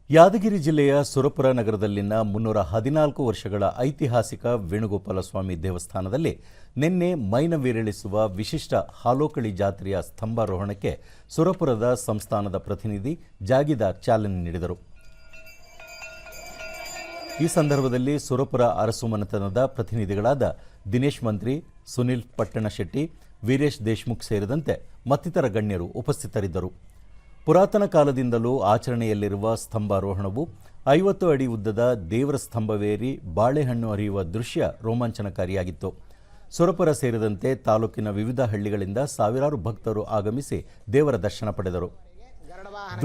ಯಾದಗಿರಿ ಜಿಲ್ಲೆಯ ಸುರಪುರ ನಗರದಲ್ಲಿನ 314 ವರ್ಷಗಳ ಐತಿಹಾಸಿಕ ವೇಣುಗೋಪಾಲ ಸ್ವಾಮಿ ದೇವಸ್ಥಾನದಲ್ಲಿ ನಿನ್ನೆ ಮೈನವೀರಳಿಸುವ ವಿಶಿಷ್ಟ ಹಾಲೋಕಳಿ ಜಾತ್ರೆಯ ಸ್ತಂಭಾರೋಹಣಕ್ಕೆ ಸುರಪುರದ ಸಂಸ್ಥಾನದ ಪ್ರತಿನಿಧಿ ಜಾಗೀದಾರ್ ಚಾಲನೆ ನೀಡಿದರು. ಈ ಸಂದರ್ಭದಲ್ಲಿ ಸುರಪುರ ಅರಸು ಮನೆತನದ ಪ್ರತಿನಿಧಿಗಳಾದ ದಿನೇಶ್ ಮಂತ್ರಿ, ಸುನಿಲ್ ಪಟ್ಟಣಶೆಟ್ಟಿ, ವೀರೇಶ್ ದೇಶ್ಮುಖ್ ಸೇರಿದಂತೆ ಮತ್ತಿತರ ಗಣ್ಯರು ಉಪಸ್ಥಿತರಿದ್ದರು. ಪುರಾತನ ಕಾಲದಿಂದಲೂ ಆಚರಣೆಯಲ್ಲಿರುವ ಸ್ತಂಭಾರೋಹಣವು 50 ಅಡಿ ಉದ್ದದ ದೇವರ ಸ್ತಂಭವೇರಿ ಬಾಳೆಹಣ್ಣು ಹರಿಯುವ ದೃಶ್ಯ ರೋಮಾಂಚನಕಾರಿಯಾಗಿತ್ತು. ಸುರಪುರ ಸೇರಿದಂತೆ ತಾಲೂಕಿನ ವಿವಿಧ ಹಳ್ಳಿಗಳಿಂದ ಸಾವಿರಾರು ಭಕ್ತರು ಆಗಮಿಸಿ ದೇವರ ದರ್ಶನ ಪಡೆದರು.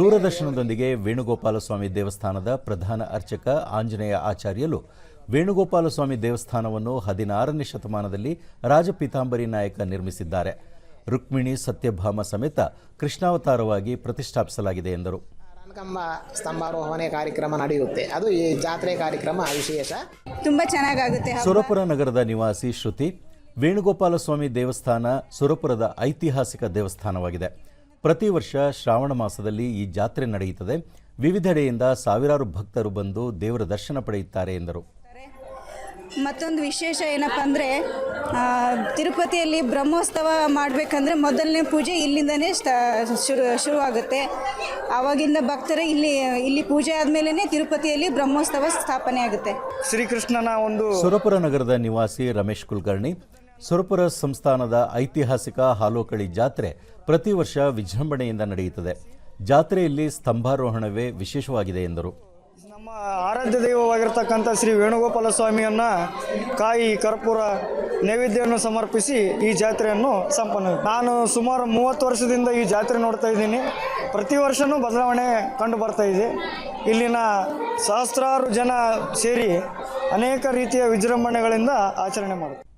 ದೂರದರ್ಶನದೊಂದಿಗೆ ವೇಣುಗೋಪಾಲ ಸ್ವಾಮಿ ದೇವಸ್ಥಾನದ ಪ್ರಧಾನ ಅರ್ಚಕ ಆಂಜನೇಯ ಆಚಾರ್ಯಲು ವೇಣುಗೋಪಾಲ ಸ್ವಾಮಿ ದೇವಸ್ಥಾನವನ್ನು 16ನೇ ಶತಮಾನದಲ್ಲಿ ರಾಜಪೀತಾಂಬರಿ ನಾಯಕ ನಿರ್ಮಿಸಿದ್ದಾರೆ. ರುಕ್ಮಿಣಿ ಸತ್ಯಭಾಮ ಸಮೇತ ಕೃಷ್ಣಾವತಾರವಾಗಿ ಪ್ರತಿಷ್ಠಾಪಿಸಲಾಗಿದೆ ಎಂದರು. ಸ್ತಂಭಾರೋಹಣೆ ಕಾರ್ಯಕ್ರಮ ನಡೆಯುತ್ತೆ, ಅದು ಈ ಜಾತ್ರೆ ಕಾರ್ಯಕ್ರಮ ವಿಶೇಷ, ತುಂಬಾ ಚೆನ್ನಾಗುತ್ತೆ. ಸುರಪುರ ನಗರದ ನಿವಾಸಿ ಶ್ರುತಿ, ವೇಣುಗೋಪಾಲ ಸ್ವಾಮಿ ದೇವಸ್ಥಾನ ಸುರಪುರದ ಐತಿಹಾಸಿಕ ದೇವಸ್ಥಾನವಾಗಿದೆ. ಪ್ರತಿ ವರ್ಷ ಶ್ರಾವಣ ಮಾಸದಲ್ಲಿ ಈ ಜಾತ್ರೆ ನಡೆಯುತ್ತದೆ. ವಿವಿಧೆಡೆಯಿಂದ ಸಾವಿರಾರು ಭಕ್ತರು ಬಂದು ದೇವರ ದರ್ಶನ ಪಡೆಯುತ್ತಾರೆ ಎಂದರು. ಮತ್ತೊಂದು ವಿಶೇಷ ಏನಪ್ಪ ಅಂದರೆ, ತಿರುಪತಿಯಲ್ಲಿ ಬ್ರಹ್ಮೋತ್ಸವ ಮಾಡಬೇಕಂದ್ರೆ ಮೊದಲನೇ ಪೂಜೆ ಇಲ್ಲಿಂದನೇ ಶುರುವಾಗುತ್ತೆ. ಆವಾಗಿಂದ ಭಕ್ತರು ಇಲ್ಲಿ ಪೂಜೆ ಆದಮೇಲೆ ತಿರುಪತಿಯಲ್ಲಿ ಬ್ರಹ್ಮೋತ್ಸವ ಸ್ಥಾಪನೆ ಆಗುತ್ತೆ. ಶ್ರೀಕೃಷ್ಣನ ಒಂದು ಸುರಪುರ ನಗರದ ನಿವಾಸಿ ರಮೇಶ್ ಕುಲಕರ್ಣಿ, ಸುರಪುರ ಸಂಸ್ಥಾನದ ಐತಿಹಾಸಿಕ ಹಾಲೋಕಳಿ ಜಾತ್ರೆ ಪ್ರತಿ ವರ್ಷ ವಿಜೃಂಭಣೆಯಿಂದ ನಡೆಯುತ್ತದೆ. ಜಾತ್ರೆಯಲ್ಲಿ ಸ್ತಂಭಾರೋಹಣವೇ ವಿಶೇಷವಾಗಿದೆ ಎಂದರು. ನಮ್ಮ ಆರಾಧ್ಯ ದೈವವಾಗಿರ್ತಕ್ಕಂಥ ಶ್ರೀ ವೇಣುಗೋಪಾಲ ಸ್ವಾಮಿಯನ್ನು ಕಾಯಿ ಕರ್ಪೂರ ನೈವೇದ್ಯವನ್ನು ಸಮರ್ಪಿಸಿ ಈ ಜಾತ್ರೆಯನ್ನು ಸಂಪನ್ನ. ನಾನು ಸುಮಾರು 30 ವರ್ಷದಿಂದ ಈ ಜಾತ್ರೆ ನೋಡ್ತಾ ಇದ್ದೀನಿ. ಪ್ರತಿ ವರ್ಷವೂ ಬದಲಾವಣೆ ಕಂಡು ಬರ್ತಾ ಇದೆ. ಇಲ್ಲಿನ ಸಹಸ್ರಾರು ಜನ ಸೇರಿ ಅನೇಕ ರೀತಿಯ ವಿಜೃಂಭಣೆಗಳಿಂದ ಆಚರಣೆ ಮಾಡುತ್ತಾರೆ.